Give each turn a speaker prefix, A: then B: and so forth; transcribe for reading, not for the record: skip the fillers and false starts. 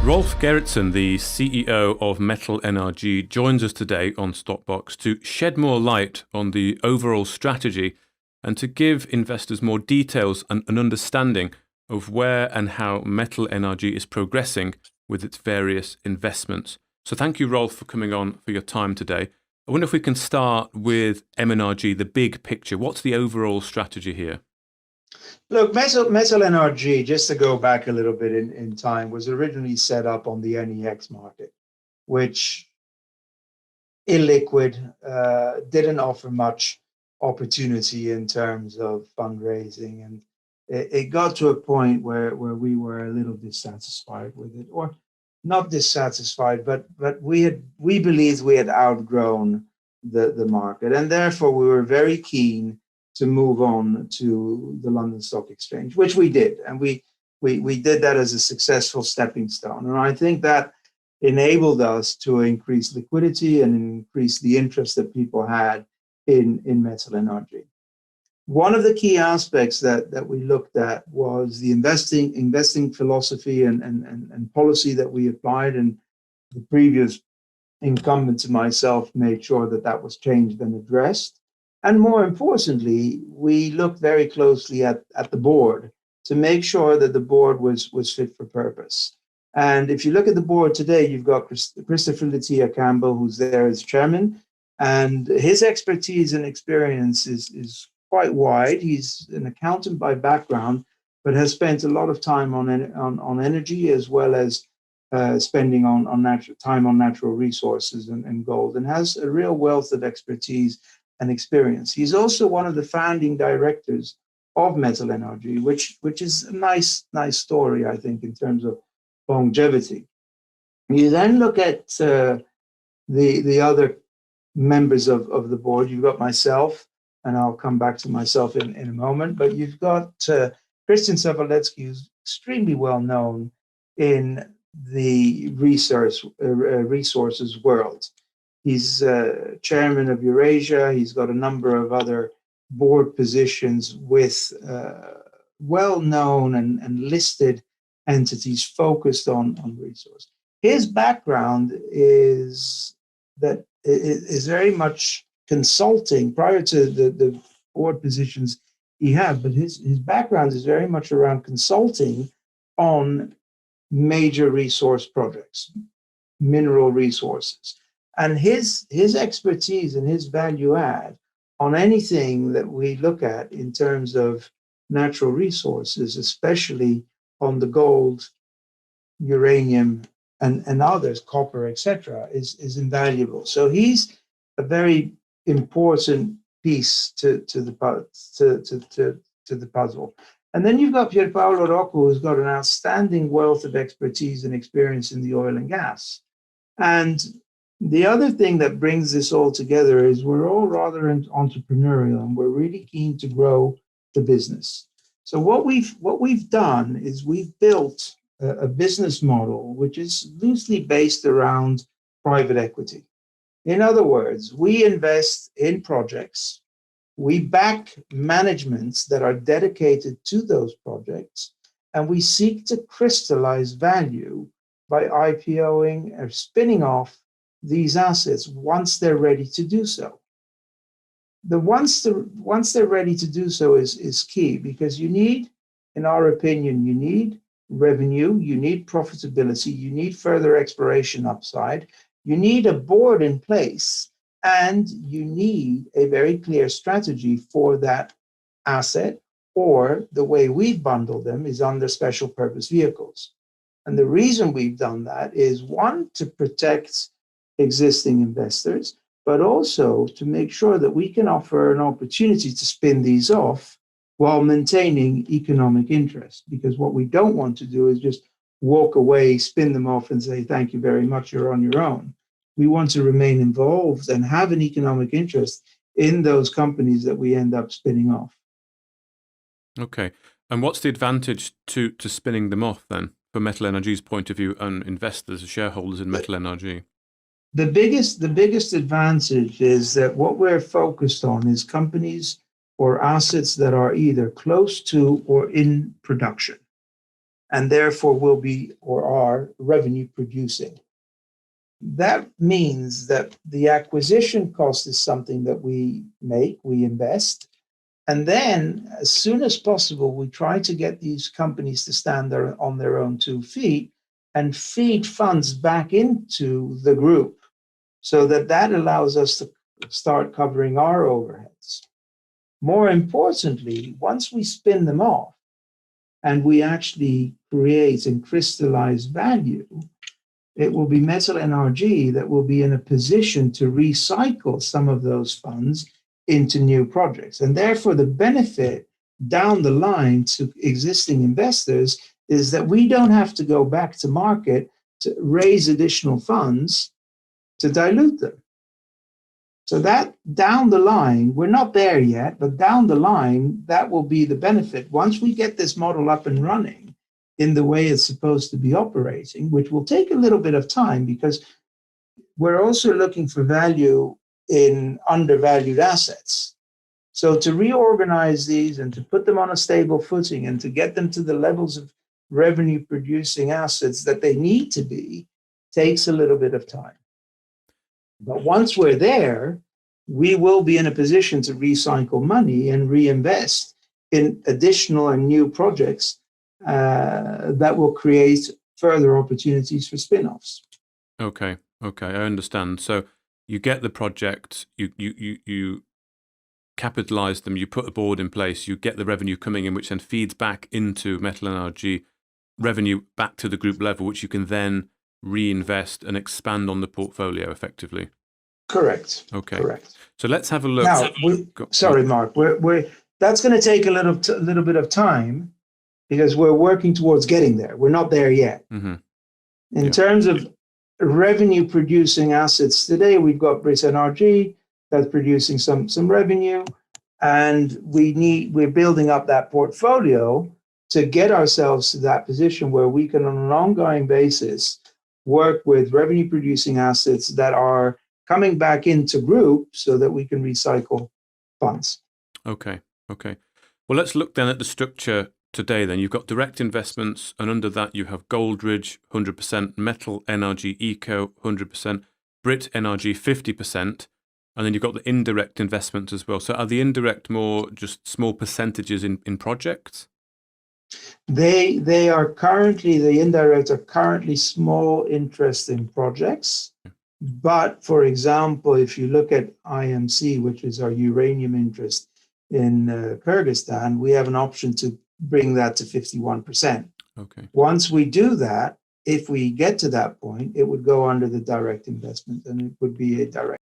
A: Rolf Gerritsen, the CEO of Metal NRG, joins us today on Stockbox to shed more light on the overall strategy and to give investors more details and an understanding of where and how Metal NRG is progressing with its various investments. So thank you, Rolf, for coming on for your time today. I wonder if we can start with MNRG, the big picture. What's the overall strategy here?
B: Look, Metal NRG, just to go back a little bit in time, was originally set up on the NEX market, which illiquid, didn't offer much opportunity in terms of fundraising. And it got to a point where we were a little dissatisfied with it, or not dissatisfied, but we believed we had outgrown the market. And therefore, we were very keen to move on to the London Stock Exchange, which we did. And we did that as a successful stepping stone. And I think that enabled us to increase liquidity and increase the interest that people had in Metal NRG. One of the key aspects that we looked at was the investing philosophy and policy that we applied, and the previous incumbent to myself made sure that that was changed and addressed. And more importantly, we looked very closely at the board to make sure that the board was fit for purpose. And if you look at the board today, you've got Christopher Latia Campbell, who's there as chairman, and his expertise and experience is quite wide. He's an accountant by background, but has spent a lot of time on energy, as well as spending time on natural resources and gold, and has a real wealth of expertise and experience. He's also one of the founding directors of Metal NRG, which is a nice story, I think, in terms of longevity. You then look at the other members of the board. You've got myself, and I'll come back to myself in a moment, but you've got Christian Savaletsky, who's extremely well known in the resources world. He's chairman of Eurasia. He's got a number of other board positions with well-known and listed entities focused on resource. His background is very much consulting prior to the board positions he had, but his background is very much around consulting on major resource projects, mineral resources. And his expertise and his value add on anything that we look at in terms of natural resources, especially on the gold, uranium, and others, copper, etc., is invaluable. So he's a very important piece to the puzzle. And then you've got Pierpaolo Rocco, who's got an outstanding wealth of expertise and experience in the oil and gas. And the other thing that brings this all together is we're all rather entrepreneurial, and we're really keen to grow the business. So what we've done is we've built a business model which is loosely based around private equity. In other words, we invest in projects, we back managements that are dedicated to those projects, and we seek to crystallize value by IPOing or spinning off these assets once they're ready to do so. Once they're ready to do so is key, because you need, in our opinion, you need revenue, you need profitability, you need further exploration upside, you need a board in place, and you need a very clear strategy for that asset, or the way we've bundled them is under special purpose vehicles. And the reason we've done that is, one, to protect existing investors, but also to make sure that we can offer an opportunity to spin these off while maintaining economic interest. Because what we don't want to do is just walk away, spin them off, and say, thank you very much, you're on your own. We want to remain involved and have an economic interest in those companies that we end up spinning off.
A: Okay. And what's the advantage to spinning them off then, from Metal NRG's point of view and investors, shareholders in Metal NRG?
B: The biggest advantage is that what we're focused on is companies or assets that are either close to or in production. and therefore will be or are revenue producing. That means that the acquisition cost is something that we make, we invest, and then as soon as possible, we try to get these companies to stand there on their own 2 feet and feed funds back into the group so that that allows us to start covering our overheads. More importantly, once we spin them off and we actually create and crystallize value, it will be Metal NRG that will be in a position to recycle some of those funds into new projects. And therefore, the benefit down the line to existing investors is that we don't have to go back to market to raise additional funds to dilute them. So that down the line, we're not there yet, but down the line, that will be the benefit. Once we get this model up and running in the way it's supposed to be operating, which will take a little bit of time because we're also looking for value in undervalued assets. So to reorganize these and to put them on a stable footing and to get them to the levels of revenue producing assets that they need to be takes a little bit of time. But once we're there, we will be in a position to recycle money and reinvest in additional and new projects that will create further opportunities for spin-offs.
A: Okay, I understand. So you get the project, you capitalize them, you put a board in place, you get the revenue coming in, which then feeds back into Metal NRG, revenue back to the group level, which you can then reinvest and expand on the portfolio effectively.
B: Correct.
A: Okay.
B: Correct.
A: So let's have a look.
B: Now, sorry, Mark. That's going to take a little bit of time because we're working towards getting there. We're not there yet.
A: Mm-hmm.
B: In terms of revenue producing assets today, we've got Brit NRG that's producing some revenue, and we're building up that portfolio to get ourselves to that position where we can, on an ongoing basis, work with revenue producing assets that are coming back into group so that we can recycle funds.
A: Okay. Well, let's look then at the structure today then. You've got direct investments, and under that you have Goldridge 100%, Metal NRG Eco 100%, Brit NRG 50%, and then you've got the indirect investments as well. So are the indirect more just small percentages in projects?
B: They are currently, the indirect are currently small interest in projects. But for example, if you look at IMC, which is our uranium interest in Kyrgyzstan, we have an option to bring that to 51%.
A: Okay.
B: Once we do that, if we get to that point, it would go under the direct investment and it would be a direct